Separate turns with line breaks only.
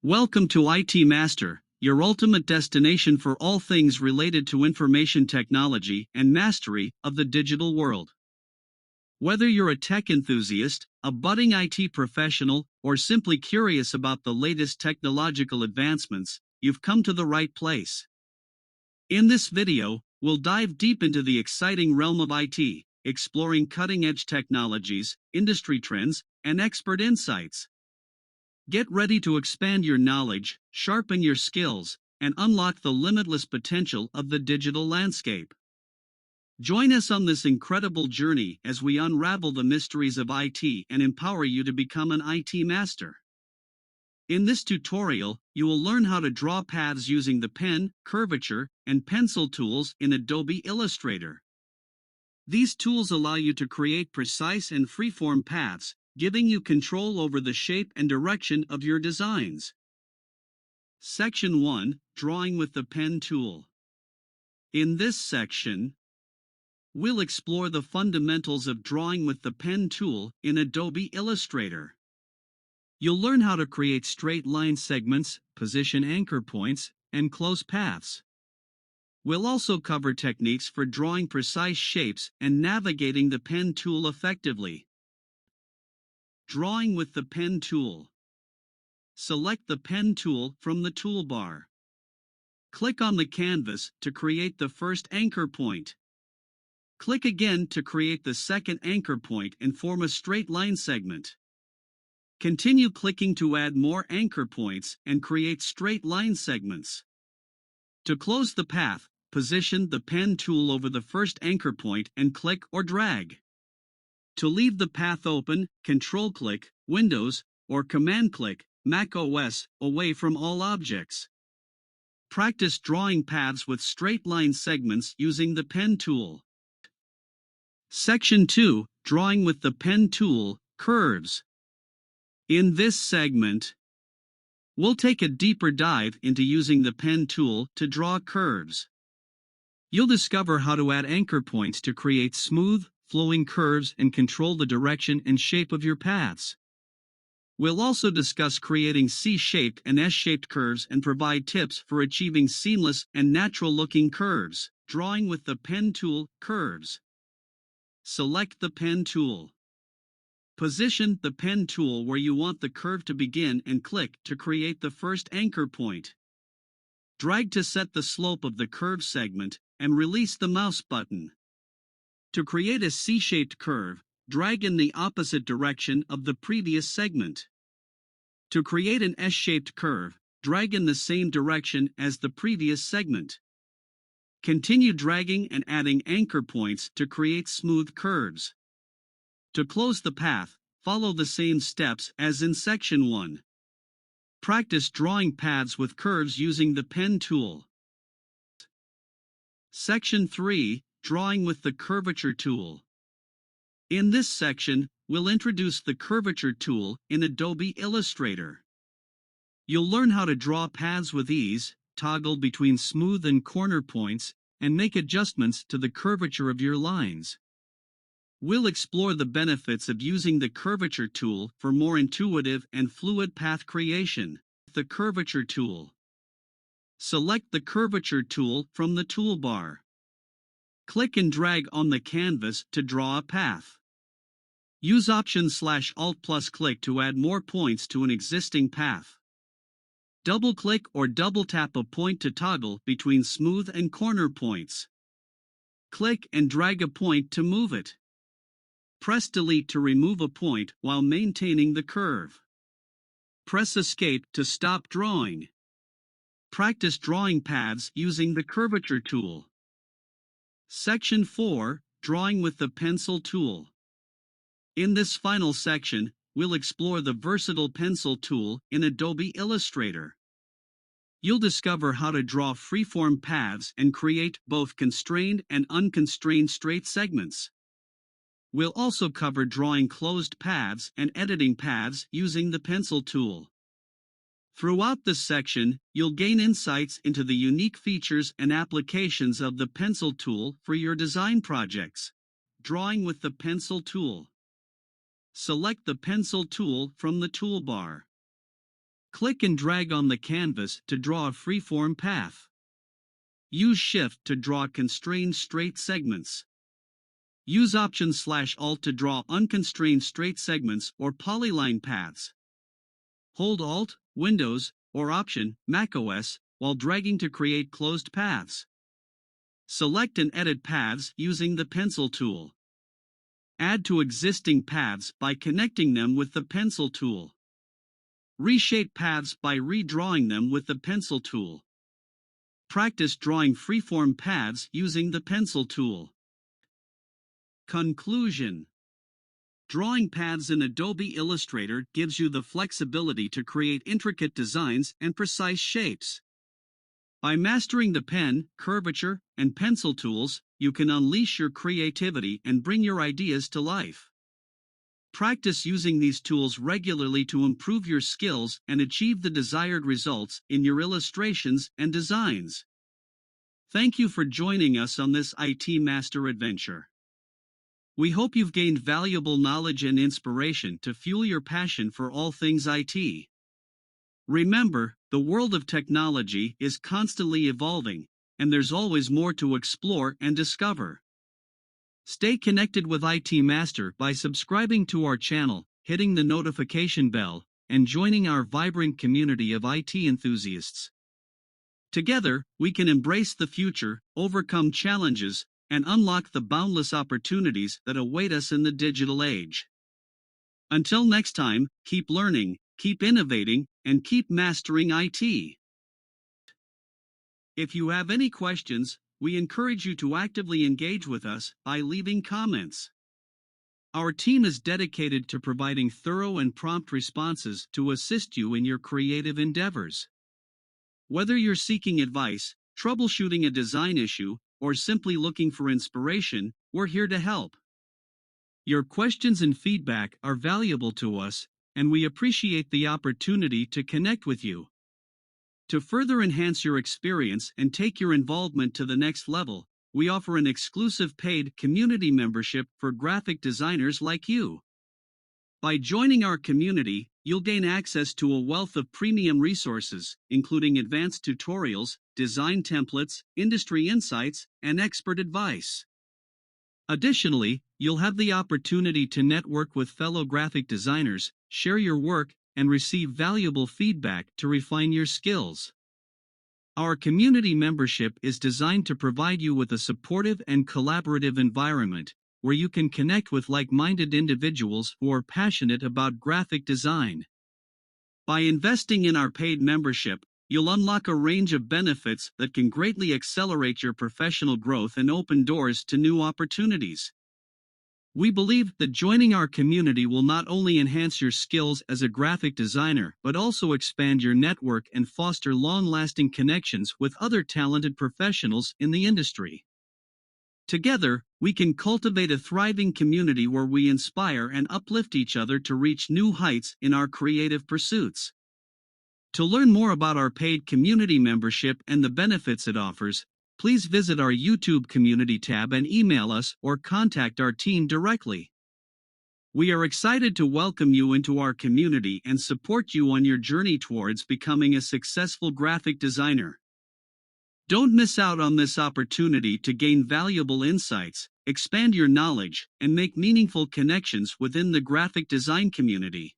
Welcome to ITMaster, your ultimate destination for all things related to information technology and mastery of the digital world. Whether you're a tech enthusiast, a budding IT professional, or simply curious about the latest technological advancements, you've come to the right place. In this video, we'll dive deep into the exciting realm of IT, exploring cutting-edge technologies, industry trends, and expert insights. Get ready to expand your knowledge, sharpen your skills, and unlock the limitless potential of the digital landscape. Join us on this incredible journey as we unravel the mysteries of IT and empower you to become an IT master. In this tutorial, you will learn how to draw paths using the pen, curvature, and pencil tools in Adobe Illustrator. These tools allow you to create precise and freeform paths, giving you control over the shape and direction of your designs. Section 1. Drawing with the Pen Tool. In this section, we'll explore the fundamentals of drawing with the pen tool in Adobe Illustrator. You'll learn how to create straight line segments, position anchor points, and close paths. We'll also cover techniques for drawing precise shapes and navigating the pen tool effectively. Drawing with the pen tool. Select the pen tool from the toolbar. Click on the canvas to create the first anchor point. Click again to create the second anchor point and form a straight line segment. Continue clicking to add more anchor points and create straight line segments. To close the path, position the pen tool over the first anchor point and click or drag. To leave the path open, Control-click, Windows, or Command-click, Mac OS, away from all objects. Practice drawing paths with straight line segments using the pen tool. Section 2. Drawing with the pen tool, Curves. In this segment, we'll take a deeper dive into using the pen tool to draw curves. You'll discover how to add anchor points to create smooth, flowing curves and control the direction and shape of your paths. We'll also discuss creating C-shaped and S-shaped curves and provide tips for achieving seamless and natural-looking curves. Drawing with the pen tool, Curves. Select the pen tool. Position the pen tool where you want the curve to begin and click to create the first anchor point. Drag to set the slope of the curve segment and release the mouse button. To create a C-shaped curve, drag in the opposite direction of the previous segment. To create an S-shaped curve, drag in the same direction as the previous segment. Continue dragging and adding anchor points to create smooth curves. To close the path, follow the same steps as in Section 1. Practice drawing paths with curves using the pen tool. Section 3. Drawing with the Curvature Tool. In this section, we'll introduce the Curvature Tool in Adobe Illustrator. You'll learn how to draw paths with ease, toggle between smooth and corner points, and make adjustments to the curvature of your lines. We'll explore the benefits of using the Curvature Tool for more intuitive and fluid path creation. The Curvature Tool. Select the Curvature Tool from the toolbar. Click and drag on the canvas to draw a path. Use Option/Alt+click to add more points to an existing path. Double-click or double-tap a point to toggle between smooth and corner points. Click and drag a point to move it. Press Delete to remove a point while maintaining the curve. Press Escape to stop drawing. Practice drawing paths using the Curvature Tool. Section 4. Drawing with the Pencil Tool. In this final section, we'll explore the versatile pencil tool in Adobe Illustrator. You'll discover how to draw freeform paths and create both constrained and unconstrained straight segments. We'll also cover drawing closed paths and editing paths using the pencil tool. Throughout this section, you'll gain insights into the unique features and applications of the pencil tool for your design projects. Drawing with the pencil tool. Select the pencil tool from the toolbar. click and drag on the canvas to draw a freeform path. Use Shift to draw constrained straight segments. Use Option/Alt to draw unconstrained straight segments or polyline paths. Hold Alt, Windows, or Option, macOS, while dragging to create closed paths. Select and edit paths using the Pencil tool. Add to existing paths by connecting them with the Pencil tool. Reshape paths by redrawing them with the Pencil tool. Practice drawing freeform paths using the Pencil tool. Conclusion: drawing paths in Adobe Illustrator gives you the flexibility to create intricate designs and precise shapes. By mastering the pen, curvature, and pencil tools, you can unleash your creativity and bring your ideas to life. Practice using these tools regularly to improve your skills and achieve the desired results in your illustrations and designs. Thank you for joining us on this ITMaster adventure. We hope you've gained valuable knowledge and inspiration to fuel your passion for all things IT. Remember, the world of technology is constantly evolving, and there's always more to explore and discover. Stay connected with ITMaster by subscribing to our channel, hitting the notification bell, and joining our vibrant community of IT enthusiasts. Together, we can embrace the future, overcome challenges, and unlock the boundless opportunities that await us in the digital age. Until next time, keep learning, keep innovating, and keep mastering IT. If you have any questions, we encourage you to actively engage with us by leaving comments. Our team is dedicated to providing thorough and prompt responses to assist you in your creative endeavors. Whether you're seeking advice, troubleshooting a design issue, or simply looking for inspiration, we're here to help. Your questions and feedback are valuable to us, and we appreciate the opportunity to connect with you. To further enhance your experience and take your involvement to the next level, we offer an exclusive paid community membership for graphic designers like you. By joining our community, you'll gain access to a wealth of premium resources, including advanced tutorials, design templates, industry insights, and expert advice. Additionally, you'll have the opportunity to network with fellow graphic designers, share your work, and receive valuable feedback to refine your skills. Our community membership is designed to provide you with a supportive and collaborative environment, where you can connect with like-minded individuals who are passionate about graphic design. By investing in our paid membership, you'll unlock a range of benefits that can greatly accelerate your professional growth and open doors to new opportunities. We believe that joining our community will not only enhance your skills as a graphic designer but also expand your network and foster long-lasting connections with other talented professionals in the industry. Together, we can cultivate a thriving community where we inspire and uplift each other to reach new heights in our creative pursuits. To learn more about our paid community membership and the benefits it offers, please visit our YouTube community tab and email us or contact our team directly. We are excited to welcome you into our community and support you on your journey towards becoming a successful graphic designer. Don't miss out on this opportunity to gain valuable insights, expand your knowledge, and make meaningful connections within the graphic design community.